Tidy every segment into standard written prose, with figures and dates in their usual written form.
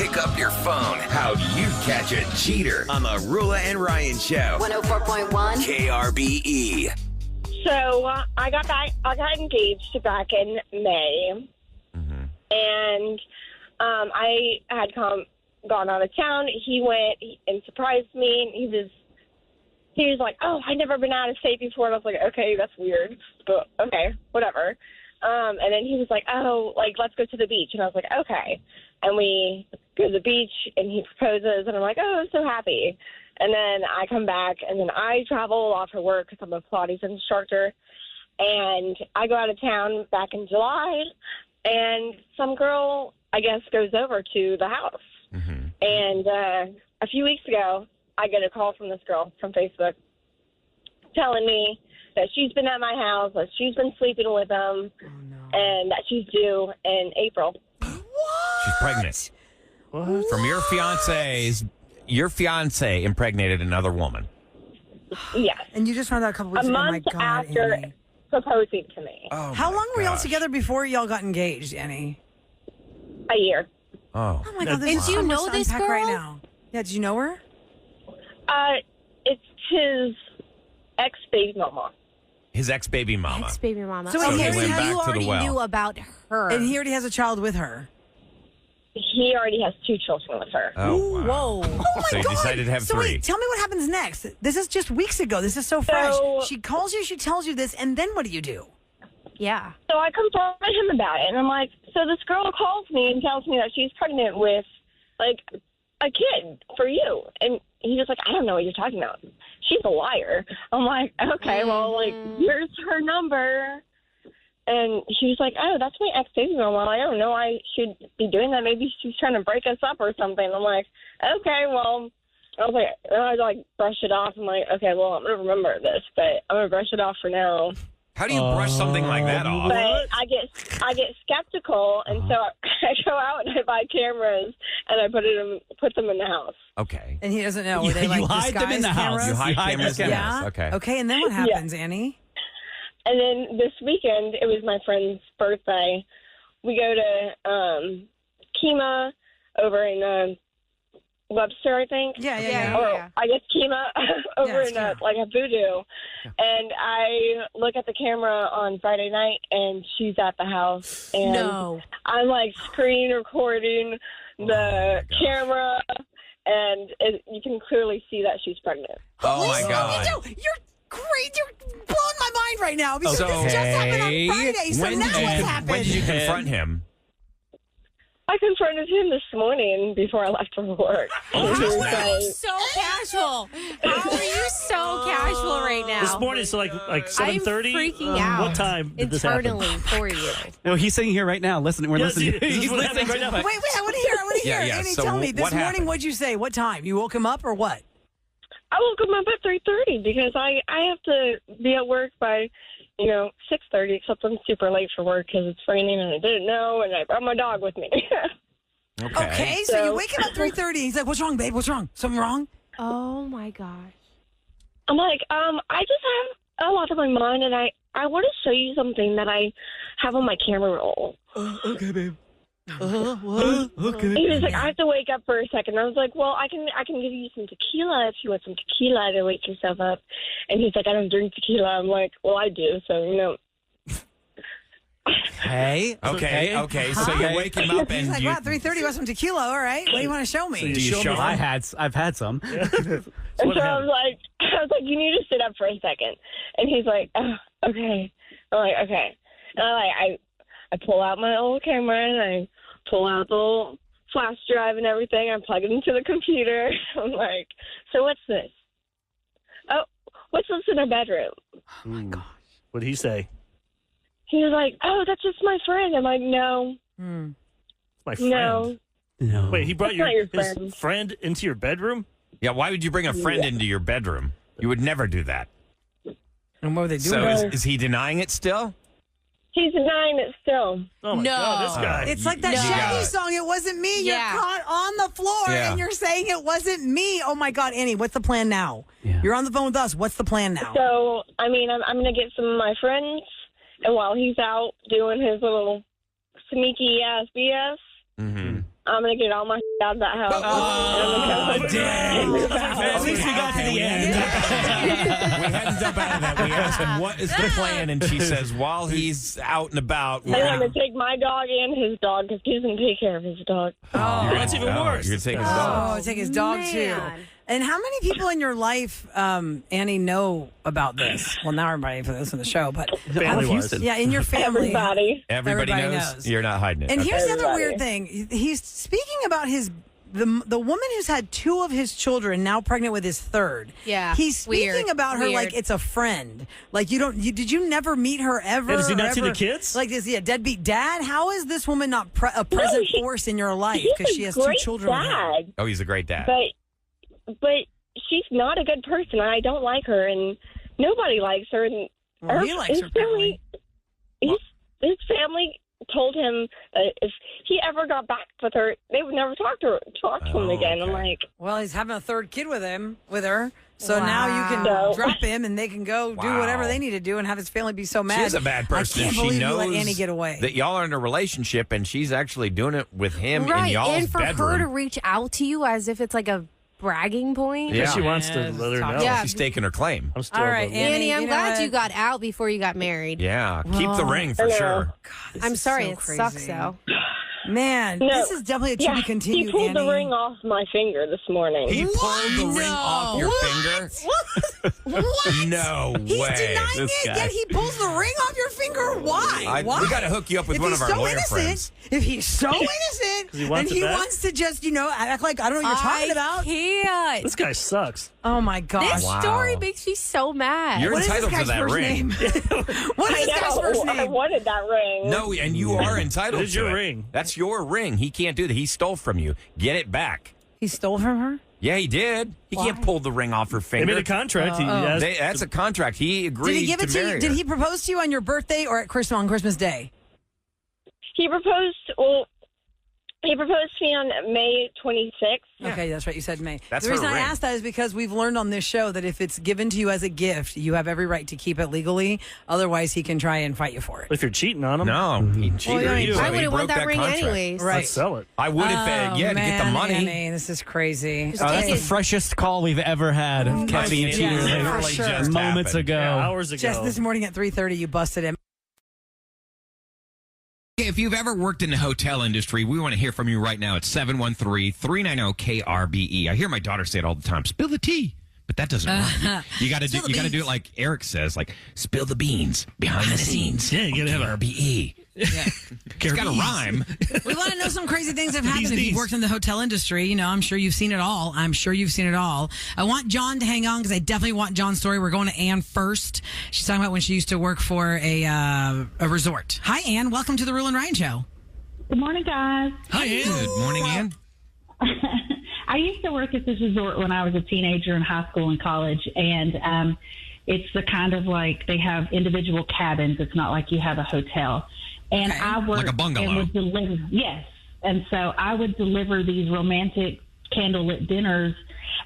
Pick up your phone. How'd you catch a cheater on the Roula and Ryan Show? 104.1 KRBE. So I got engaged back in May, and I had gone out of town. He went and surprised me. He was like, "Oh, I've never been out of state before." And I was like, "Okay, that's weird, but okay, whatever." And then he was like, "Oh, like let's go to the beach," and I was like, "Okay." And we go to the beach, and he proposes, and I'm like, "Oh, I'm so happy." And then I come back, and then I travel a lot for work because I'm a Pilates instructor. And I go out of town back in July, and some girl, I guess, goes over to the house. And a few weeks ago, I get a call from this girl from Facebook telling me that she's been at my house, that she's been sleeping with him, and that she's due in April. She's pregnant. What? From your fiance impregnated another woman. Yes. And you just found out a couple weeks A ago. My month God, after Annie. proposing to me. Oh, How my long were y'all gosh. together before y'all got engaged, Annie? A year. Oh. Oh my God, there's And so do you much know to this unpack right girl? now. Yeah, did you know her? It's his ex-baby mama. His ex-baby mama. Ex-baby mama. So So he he went back you to the already well. knew about her. And he already has a child with her. He already has 2 children with her. Oh, wow. Whoa. Oh my So he God. decided to have so 3. Wait, tell me what happens next. This is just weeks ago. This is so fresh. So- She calls you, she tells you this, and then what do? Yeah. So I confronted him about it, and I'm like, so this girl calls me and tells me that she's pregnant with, like, a kid for you. And he was like, I don't know what you're talking about. She's a liar. I'm like, okay, well, like, here's her number. And she was like, oh, that's my ex-baby mama. I don't know. I should be doing that. Maybe she's trying to break us up or something. I'm like, okay, well, I was like, and I like brush it off. I'm like, okay, well, I'm going to remember this, but I'm going to brush it off for now. How do you brush something like that off? But I get skeptical, and so I go out and I buy cameras and I put them in the house. Okay. And he doesn't know. You- Were they, you like, hide them in disguised the house. cameras? You hide cameras in the Yeah. house. Okay. Okay, and then what happens, Annie? And then this weekend, it was my friend's birthday. We go to Kima over in Webster, I think. Yeah. Or I guess Kima over it's in Kima. like a Voodoo. And I look at the camera on Friday night, and she's at the house. And No. I'm like screen recording the camera, and you can clearly see that she's pregnant. Oh, my God. You're great. You're blowing my mind right now because So, this just happened on Friday. So when now did what's you, happened? when did you confront him? I confronted him this morning before I left for work. And he was like, So casual. How are you so casual right now? This morning, so like 7:30. I'm freaking out. What time did this happen? Internally for you. No, he's sitting here right now. Listen, we're Yes, listening. this is He's what listening happens right now. Wait, I want to hear. Yeah, Annie, so tell me. This what morning, happened? what'd you say? What time? You woke him up or what? I woke him up at 3:30 because I have to be at work by 6:30. Except I'm super late for work because it's raining and I didn't know, and I brought my dog with me. Okay, so you wake him up at 3:30. He's like, "What's wrong, babe? What's wrong? Something wrong?" Oh my gosh. I'm like, I just have a lot on my mind, and I want to show you something that I have on my camera roll. Okay, babe. What? Okay. He was like, I have to wake up for a second. I was like, well, I can give you some tequila if you want some tequila to wake yourself up. And he's like, I don't drink tequila. I'm like, well, I do, so Hey. Okay. So you wake him up He's and like, you. "Wow, 3:30. Want some tequila? All right. What do you want to show me?" So you Do you show show me- him? I've had some. And so I was like, you need to sit up for a second. And he's like, oh, okay. I'm like, okay. And I pull out my old camera and I pull out the little flash drive and everything. I plug it into the computer. I'm like, so what's this? Oh, what's this in our bedroom? Oh my gosh. What did he say? He was like, oh, that's just my friend. I'm like, no, It's my friend. no. No. Wait, he brought That's not your his friend. friend into your bedroom? Yeah, why would you bring a friend into your bedroom? You would never do that. And what were they doing? So is he denying it still? He's denying it still. Oh my No. God, this guy. It's like that You got Shaggy it. song. It wasn't me. Yeah. You're caught on the floor, Yeah. and you're saying it wasn't me. Oh my God, Annie, what's the plan now? Yeah. You're on the phone with us. What's the plan now? So, I mean, I'm going to get some of my friends, and while he's out doing his little sneaky ass BS, Mm-hmm. I'm going to get all my out of that house. Oh, dang. At least we got to the end. We hadn't jumped out of that. We asked, what is the plan? And she says, while he's out and about, we're I'm going going to take my dog and his dog because he's going to take care of his dog. That's even worse. You're taking his dog. Oh, take his dog too. And how many people in your life, Annie, know about this? Well, now everybody for this on the show, but Family-wise. yeah, in your family, Everybody. Everybody knows. You're not hiding it. And Okay. here's the other Everybody. weird thing: he's speaking about the woman who's had 2 of his children, now pregnant with his 3rd. Yeah, he's speaking weird. about her Weird. like it's a friend. Like did you never meet her ever? Yeah, does he not or see the ever- kids? Like is he a deadbeat dad? How is this woman not a present force in your life because she has 2 children? with him? Dad, Oh, he's a great dad. but she's not a good person. I don't like her, and nobody likes her. And Well, he likes her, apparently. His family told him that if he ever got back with her, they would never talk to him again. I'm okay. like, Well, he's having a 3rd kid with her. So now you can Wow. drop him, and they can go do whatever they need to do, and have his family be so mad. She's a bad person. I can't She believe knows you let Annie get away. that y'all are in a relationship, and she's actually doing it with him in Right, y'all's and for bedroom. her to reach out to you as if it's like a bragging point. Yeah. She wants to Yeah, let her talk- know. Yeah. She's taking her claim. I'm still All right, above- Annie, Annie, I'm you know glad what? you got out before you got married. Yeah, keep the ring for I know. sure. This I'm is sorry, so it crazy. sucks though. Man, No. this is definitely a to be continued, he pulled Annie. the ring off my finger this morning. He pulled the ring off your finger? What? No He's way. denying This it, guy. yet he pulls the ring off your finger. Why? Why? We got to hook you up with If one he's of our so lawyer innocent, friends. if he's so innocent, he wants and it he back? wants to just, act like I don't know what you're talking about. Can't. This guy sucks. Oh my gosh. This story makes me so mad. You're What is this entitled to guy's that first ring. name? What is this guy's first I name? wanted that ring. No, and you are entitled It is to your it. ring. That's your ring. He can't do that. He stole from you. Get it back. He stole from her? Yeah, he did. He can't pull the ring off her They finger. made a contract. He asked- That's a contract. He agreed Did he give it to marry you? Did her. he propose to you on your birthday or at Christmas on Christmas Day? He proposed. Well, he proposed to me on May 26th. Okay, that's right. You said May. That's the reason her I ring. asked that is because we've learned on this show that if it's given to you as a gift, you have every right to keep it legally. Otherwise, he can try and fight you for it. if you're cheating on him, No, he cheated. yeah, you. I He wouldn't broke want that ring contract. anyways. Right. let's sell it. I would if, to get the man, money. Annie, this is crazy. Just Oh, that's take the it. freshest call we've ever had. Catching a It cheater yeah, like, for literally sure. just moments happened. ago. Yeah, hours ago. Just this morning at 3:30, you busted him. If you've ever worked in the hotel industry, we want to hear from you right now at 713-390-KRBE. I hear my daughter say it all the time, spill the tea. But that doesn't work. You got to do it like Eric says, like spill the beans behind the scenes. Yeah, you gotta have a- KRBE. It's got to rhyme. We want to know some crazy things that have happened if These. you've worked in the hotel industry. I'm sure you've seen it all. I want John to hang on because I definitely want John's story. We're going to Ann first. She's talking about when she used to work for a resort. Hi, Ann. Welcome to the Roula and Ryan Show. Good morning, guys. Hi, Ann. Good morning, Ann. I used to work at this resort when I was a teenager in high school and college, and it's the kind of like they have individual cabins. It's not like you have a hotel. And I worked Like a bungalow. and would deliver. Yes, and so I would deliver these romantic candlelit dinners,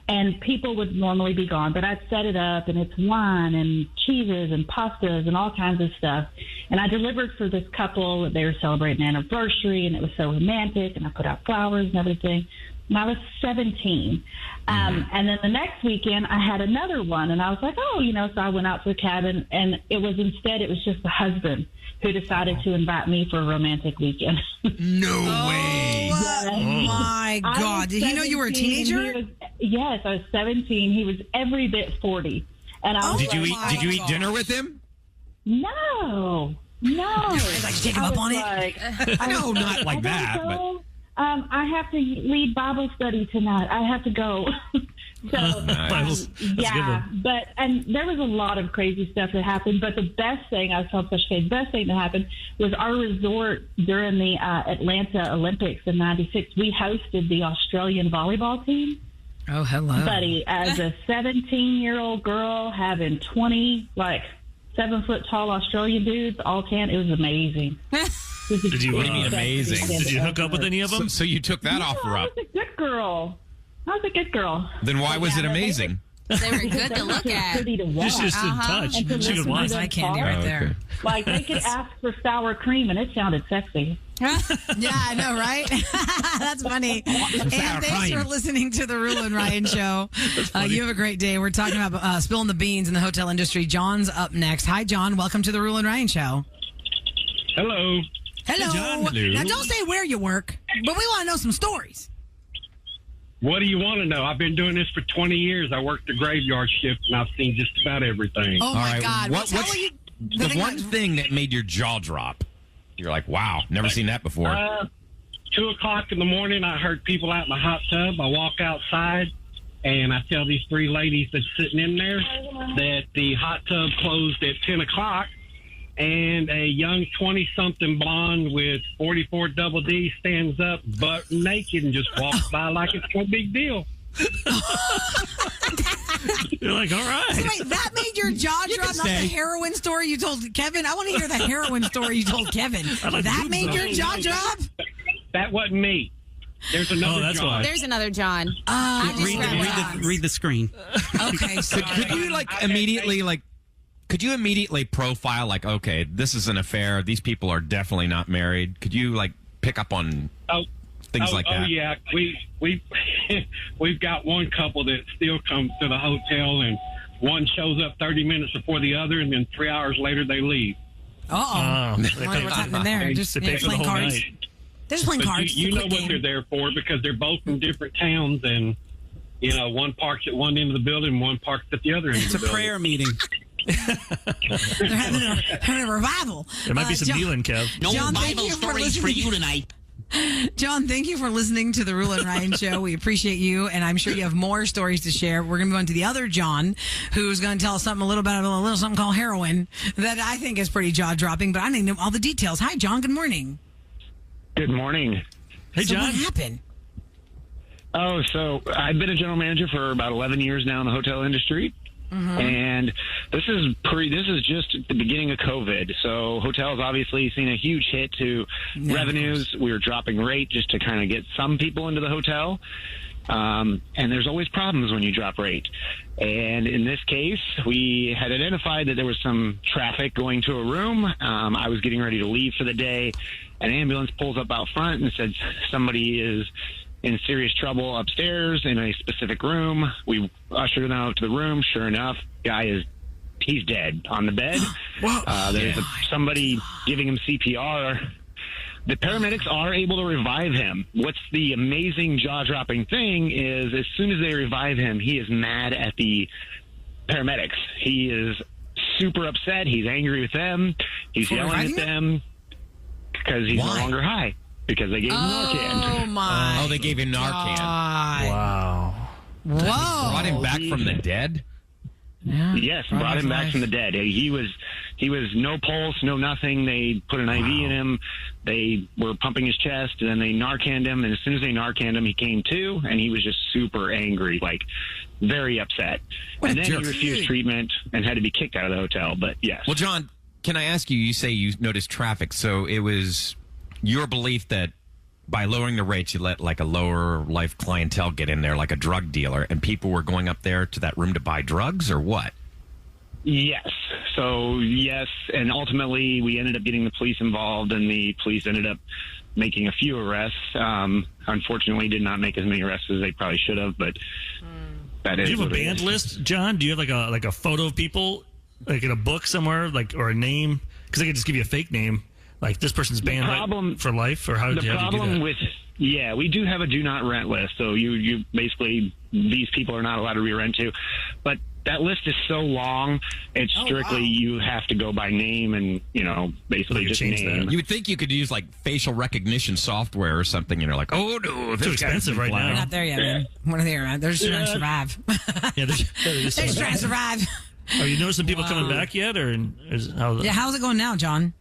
and people would normally be gone, but I'd set it up, and it's wine and cheeses and pastas and all kinds of stuff. And I delivered for this couple. They were celebrating an anniversary, and it was so romantic, and I put out flowers and everything. And I was 17. And then the next weekend, I had another one, and I was like, so I went out to the cabin, and it was just the husband who decided to invite me for a romantic weekend. No way. Oh, my I God. was Did he know you were a 17, teenager? Yes, I was 17. He was every bit 40. And I was Did you like, eat dinner with him? No. Like, take him up on it? No, not like I that. gotta But go. I have to lead Bible study tonight. I have to go. So, Bible's- that's a good yeah, one. and there was a lot of crazy stuff that happened. But the best thing I was telling Special K, the best thing that happened was our resort during the Atlanta Olympics in '96. We hosted the Australian volleyball team. Oh, hello. Buddy, as a 17-year-old girl having 20 7-foot tall Australian dudes, all 10, it was amazing. Did you? What do you mean amazing? Did you hook up with any of them? So you took that off I rough. was a good girl. Then why was it amazing? They were good to look at. Pretty to watch. Just in touch. And to She could listen watch. to them Eye candy talk. right there. Like, they could ask for sour cream, and it sounded sexy. Yeah, I know, right? That's funny. And thanks for listening to the Roula and Ryan show. You have a great day. We're talking about spilling the beans in the hotel industry. John's up next. Hi, John. Welcome to the Roula and Ryan show. Hello. Hello. John. Hello. Now, don't say where you work, but we want to know some stories. What do you want to know? I've been doing this for 20 years. I worked the graveyard shift, and I've seen just about everything. Oh, All my right, God. what's the one thing that made your jaw drop? You're like, wow, never seen that before. 2 o'clock in the morning, I heard people out in the hot tub. I walk outside, and I tell these 3 ladies that's sitting in there that the hot tub closed at 10 o'clock, and a young 20-something blonde with 44 double D stands up butt naked and just walks by like it's no big deal. You're like, all right. So wait, that made your jaw drop, not the heroin story you told Kevin? I want to hear the heroin story you told Kevin. That made your jaw drop? That wasn't me. There's another that's John. why. There's another John. Read the screen. Okay, sorry. Could you immediately profile, like, okay, this is an affair. These people are definitely not married. Could you, like, pick up on things like that? Oh, yeah. We've got one couple that still comes to the hotel, and one shows up 30 minutes before the other, and then 3 hours later they leave. Uh-oh. They What's happening there? Just they pay for the playing whole cards. night. They're just playing But cards. you It's a know quick what they're game. there for, because they're both from different towns, and, one parks at one end of the building, one parks at the other end of the It's a building. prayer meeting. They're having a revival. There might be some John, dealing, Kev. John, thank you for listening. tonight. John, thank you for listening to the Roula and Ryan show. We appreciate you, and I'm sure you have more stories to share. We're going to move on to the other John, who's going to tell us something a little something called heroin that I think is pretty jaw-dropping, but I need to know all the details. Hi, John. Good morning. Good morning. Hey, So John. what happened? Oh, so I've been a general manager for about 11 years now in the hotel industry. And this is just at the beginning of COVID. So hotels obviously seen a huge hit to revenues. We were dropping rate just to kind of get some people into the hotel. And there's always problems when you drop rate. And in this case, we had identified that there was some traffic going to a room. I was getting ready to leave for the day. An ambulance pulls up out front and said somebody is in serious trouble upstairs in a specific room. We ushered them out to the room. Sure enough, he's dead on the bed. There's somebody giving him CPR. The paramedics are able to revive him. What's the amazing jaw-dropping thing is as soon as they revive him, he is mad at the paramedics. He is super upset. He's angry with them. He's yelling at them because he's no longer high. Because they gave him Narcan. Oh, my. Oh, they gave him Narcan. God. Wow. Whoa. Brought him back from the dead? Yeah. Yes, brought him back from the dead. He was no pulse, no nothing. They put an IV in him. They were pumping his chest, and then they Narcaned him. And as soon as they Narcaned him, he came to, and he was just super angry, like very upset. And then he refused treatment and had to be kicked out of the hotel. But yes. Well, John, can I ask you? You say you noticed traffic, so it was your belief that by lowering the rates, you let like a lower life clientele get in there, like a drug dealer, and people were going up there to that room to buy drugs, or what? Yes. So, yes. And ultimately, we ended up getting the police involved, and the police ended up making a few arrests. Unfortunately, did not make as many arrests as they probably should have, but that is. Do you have a what it band is. list, John? Do you have like a photo of people, like in a book somewhere, or a name? Because they could just give you a fake name. Like this person's banned for life, or how do you do that? We do have a do not rent list. So you basically, these people are not allowed to re-rent to. But that list is so long, it's strictly you have to go by name and, basically just name. You would think you could use like facial recognition software or something, and you're like, oh no, too expensive right now. We're not there yet, man. What are they around? They're just trying to survive. Yeah, they're just trying to survive. Are you noticing people coming back yet, or how's it going now, John?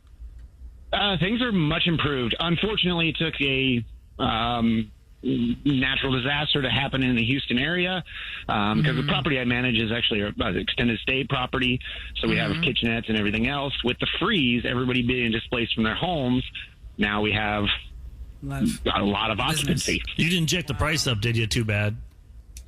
Things are much improved. Unfortunately, it took a natural disaster to happen in the Houston area because the property I manage is actually an extended stay property. So we have kitchenettes and everything else. With the freeze, everybody being displaced from their homes, now we have a lot of occupancy. You didn't jack the price up, did you? Too bad.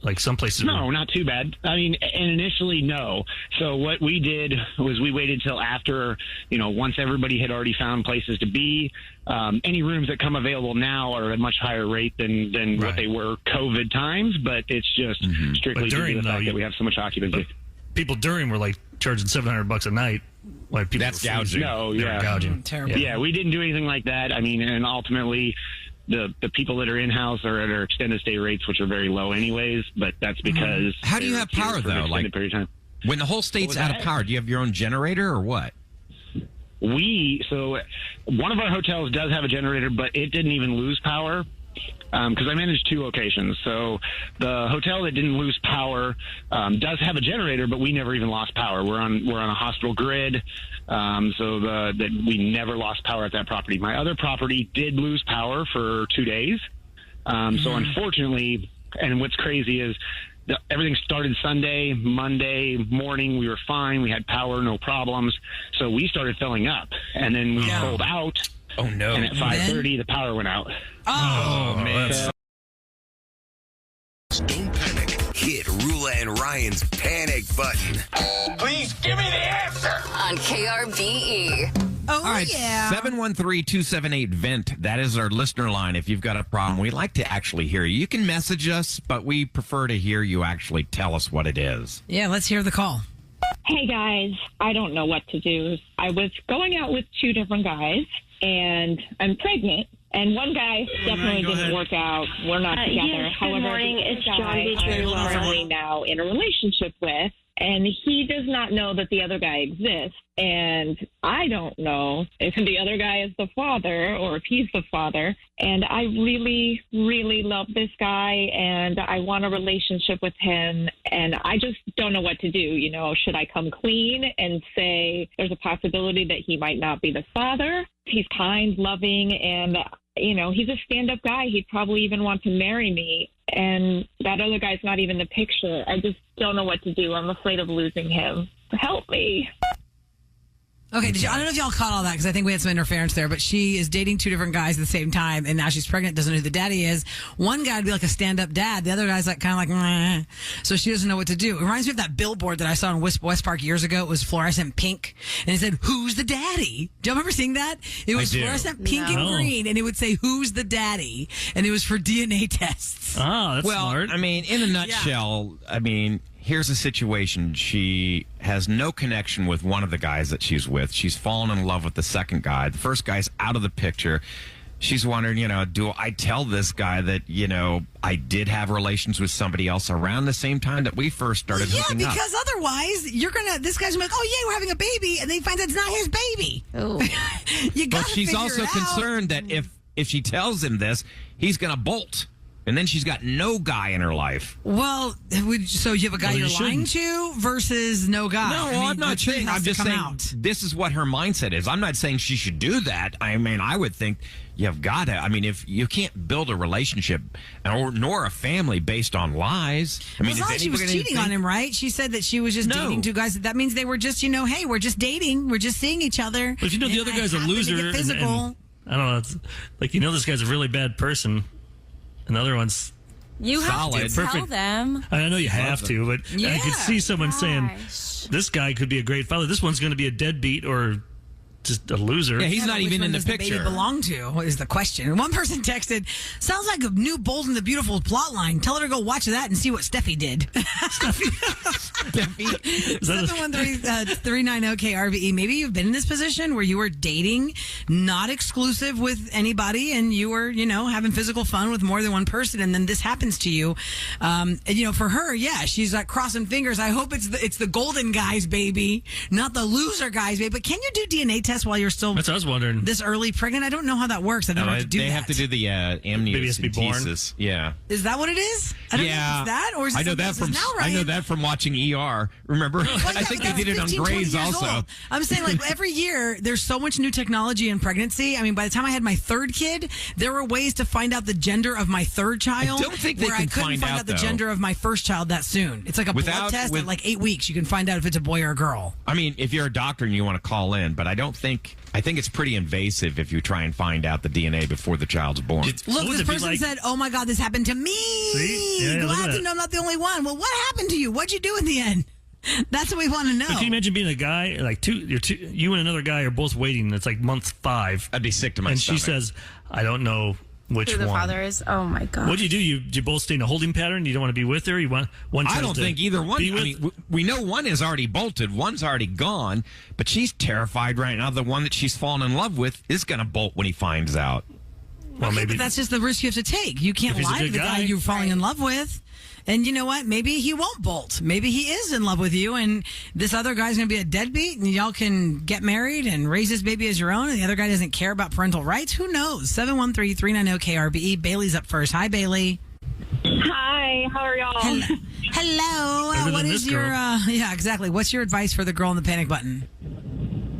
Like some places. No, not too bad. I mean, and initially, no. So what we did was we waited till after, once everybody had already found places to be. Any rooms that come available now are at a much higher rate than what they were COVID times, but it's just strictly due to the fact that we have so much occupancy. People during were like charging $700 a night. Like people that's gouging. No, yeah, gouging. Terrible. Yeah, we didn't do anything like that. I mean, and ultimately, the people that are in house are at our extended stay rates, which are very low anyways. But that's because how do you have power though? Like period of time. When the whole state's out of power, do you have your own generator or what? So one of our hotels does have a generator, but it didn't even lose power. Because I manage 2 locations. So the hotel that didn't lose power does have a generator, but we never even lost power. We're on a hospital grid, so that we never lost power at that property. My other property did lose power for 2 days. So unfortunately, and what's crazy is everything started Sunday, Monday morning. We were fine. We had power, no problems. So we started filling up, and then we pulled out. Oh no! And at 5:30, the power went out. Oh man! Don't panic. Hit Roula and Ryan's panic button. Please give me the answer on KRBE. Oh, all right, yeah. 713-278-VENT. That is our listener line. If you've got a problem, we'd like to actually hear you. You can message us, but we prefer to hear you actually tell us what it is. Yeah, let's hear the call. Hey, guys. I don't know what to do. I was going out with 2 different guys, and I'm pregnant. And one guy definitely didn't work out. We're not together. Yes, However, good morning. It's John I'm currently now in a relationship with, and he does not know that the other guy exists. And I don't know if the other guy is the father or if he's the father. And I really, really love this guy, and I want a relationship with him. And I just don't know what to do. Should I come clean and say there's a possibility that he might not be the father? He's kind, loving, and, he's a stand-up guy. He'd probably even want to marry me. And that other guy's not even the picture. I just don't know what to do. I'm afraid of losing him. Help me. Okay, I don't know if y'all caught all that because I think we had some interference there, but she is dating 2 different guys at the same time, and now she's pregnant, doesn't know who the daddy is. One guy would be like a stand-up dad. The other guy's like kind of like, meh. So she doesn't know what to do. It reminds me of that billboard that I saw in West Park years ago. It was fluorescent pink, and it said, "Who's the daddy?" Do you remember seeing that? It was fluorescent pink and green, and it would say, "Who's the daddy?" And it was for DNA tests. Oh, that's smart. I mean, in a nutshell, here's a situation. She has no connection with one of the guys that she's with. She's fallen in love with the second guy. The first guy's out of the picture. She's wondering, do I tell this guy that, I did have relations with somebody else around the same time that we first started hooking up? Yeah, because otherwise, this guy's gonna be like, oh, yeah, we're having a baby, and then he finds out it's not his baby. Oh. But she's also concerned that if she tells him this, he's going to bolt. And then she's got no guy in her life. Well, so you have a guy you're lying to versus no guy. No, I'm not saying. I'm just saying this is what her mindset is. I'm not saying she should do that. I would think you've got to. If you can't build a relationship nor a family based on lies. It's not like she was cheating on him, right? She said that she was just dating 2 guys. That means they were just, hey, we're just dating. We're just seeing each other. But if the other guy's a loser. And I don't know. It's like, this guy's a really bad person. Another one's you solid. have to tell them. I know you have to, but I could see someone saying, this guy could be a great father. This one's going to be a deadbeat or just a loser. Yeah, he's not even in the picture. The baby belong to is the question. One person texted, sounds like a new Bold and the Beautiful plot line. Tell her to go watch that and see what Steffi did. Steffi. 713-390-KRVE. Maybe you've been in this position where you were dating, not exclusive with anybody, and you were, having physical fun with more than one person, and then this happens to you. For her, she's like crossing fingers. I hope it's the golden guy's baby, not the loser guy's baby. But can you do DNA tests while you're still That's what I was wondering. This early pregnant? I don't know how that works. I've never had to do that. They have to do the amniocentesis. Yeah. Is that what it is? I don't know if it's that, or is it I know that from watching ER. Remember? I think they did it on Grey's also. Old. I'm saying, every year, there's so much new technology in pregnancy. By the time I had my 3rd kid, there were ways to find out the gender of my 3rd child. I don't think they can find out the gender of my 1st child that soon. It's like a blood test. At 8 weeks, you can find out if it's a boy or a girl. If you're a doctor and you want to call in, but I don't think think it's pretty invasive if you try and find out the DNA before the child's born. Look, this person said, "Oh my God, this happened to me." See? Yeah, Glad to know I'm not the only one. Well, what happened to you? What'd you do in the end? That's what we want to know. But can you imagine being a guy, like you and another guy are both waiting, it's like month 5. I'd be sick to my and stomach. she says, I don't know which Who the one. father is? Oh my God. What do? You both stay in a holding pattern? You don't want to be with her? You want one child I don't to think either one. be I with- mean, we know one is already bolted, one's already gone, but she's terrified right now. The one that she's fallen in love with is going to bolt when he finds out. Well, maybe But that's just the risk you have to take. You can't If he's a lie to good the guy guy. you're falling in love with. And you know what? Maybe he won't bolt. Maybe he is in love with you, and this other guy's going to be a deadbeat, and y'all can get married and raise this baby as your own, and the other guy doesn't care about parental rights. Who knows? 713-390-KRBE. Bailey's up first. Hi, Bailey. Hi, how are y'all? Hello. Better What than is this your, girl. yeah, exactly. What's your advice for the girl in the panic button?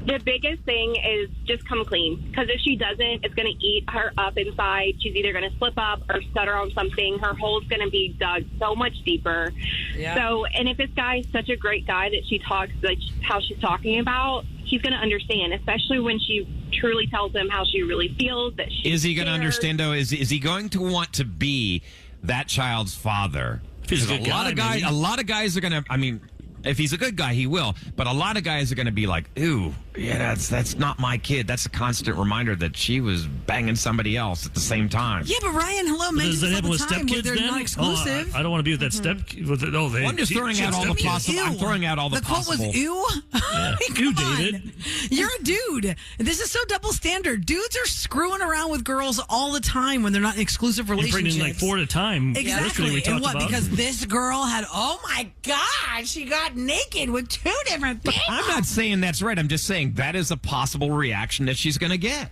The biggest thing is just come clean. Because if she doesn't, it's going to eat her up inside. She's either going to slip up or stutter on something. Her hole's going to be dug so much deeper. Yeah. So, and if this guy is such a great guy that she talks, like how she's talking about, he's going to understand, especially when she truly tells him how she really feels. That she Is he going to cares. understand, though? Is he going to want to be that child's father? he's a Because good guy, maybe. a lot of guys are going to, I mean, if he's a good guy, he will. But a lot of guys are going to be like, ooh, yeah, that's not my kid. That's a constant reminder that she was banging somebody else at the same time. Yeah, but Ryan, hello, men Does do that this all happen the with time where stepkids they're then? not exclusive. I don't want to be with that step. With the, oh, they, I'm just throwing out all the possible. I'm throwing out all the quote possible. was ew. I mean, You, come on. David. You're a dude. This is so double standard. Dudes are screwing around with girls all the time when they're not in exclusive You're relationships. pregnant like 4 at a time. Exactly. We And talked what? about. Because this girl had, oh my God, she got naked with 2 different people. I'm not saying that's right. I'm just saying that is a possible reaction that she's going to get.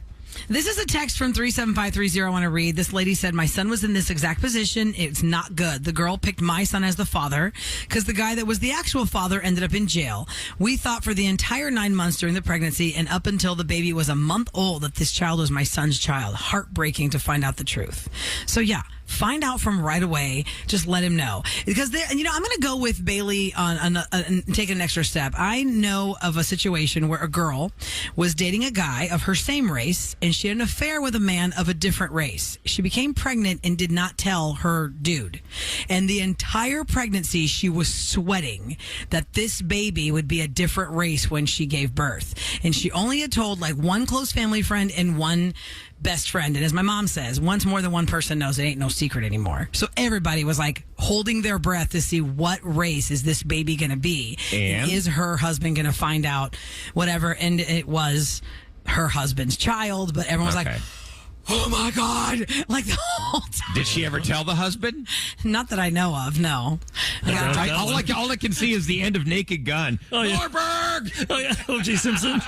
This is a text from 37530 I want to read. This lady said, my son was in this exact position. It's not good. The girl picked my son as the father because the guy that was the actual father ended up in jail. We thought for the entire 9 months during the pregnancy and up until the baby was a month old that this child was my son's child. Heartbreaking to find out the truth. So yeah, find out from right away. Just let him know. Because, I'm going to go with Bailey on take an extra step. I know of a situation where a girl was dating a guy of her same race, and she had an affair with a man of a different race. She became pregnant and did not tell her dude. And the entire pregnancy, she was sweating that this baby would be a different race when she gave birth. And she only had told like one close family friend and one best friend. And as my mom says, once more than one person knows, it ain't no secret anymore. So everybody was like holding their breath to see what race is this baby going to be. And is her husband going to find out whatever? And it was her husband's child, but everyone was like, oh my God, like the whole time. Did she ever tell the husband? Not that I know of, no. All I can see is the end of Naked Gun. Oh, yeah. Norberg! Oh, yeah. O.J. Simpson.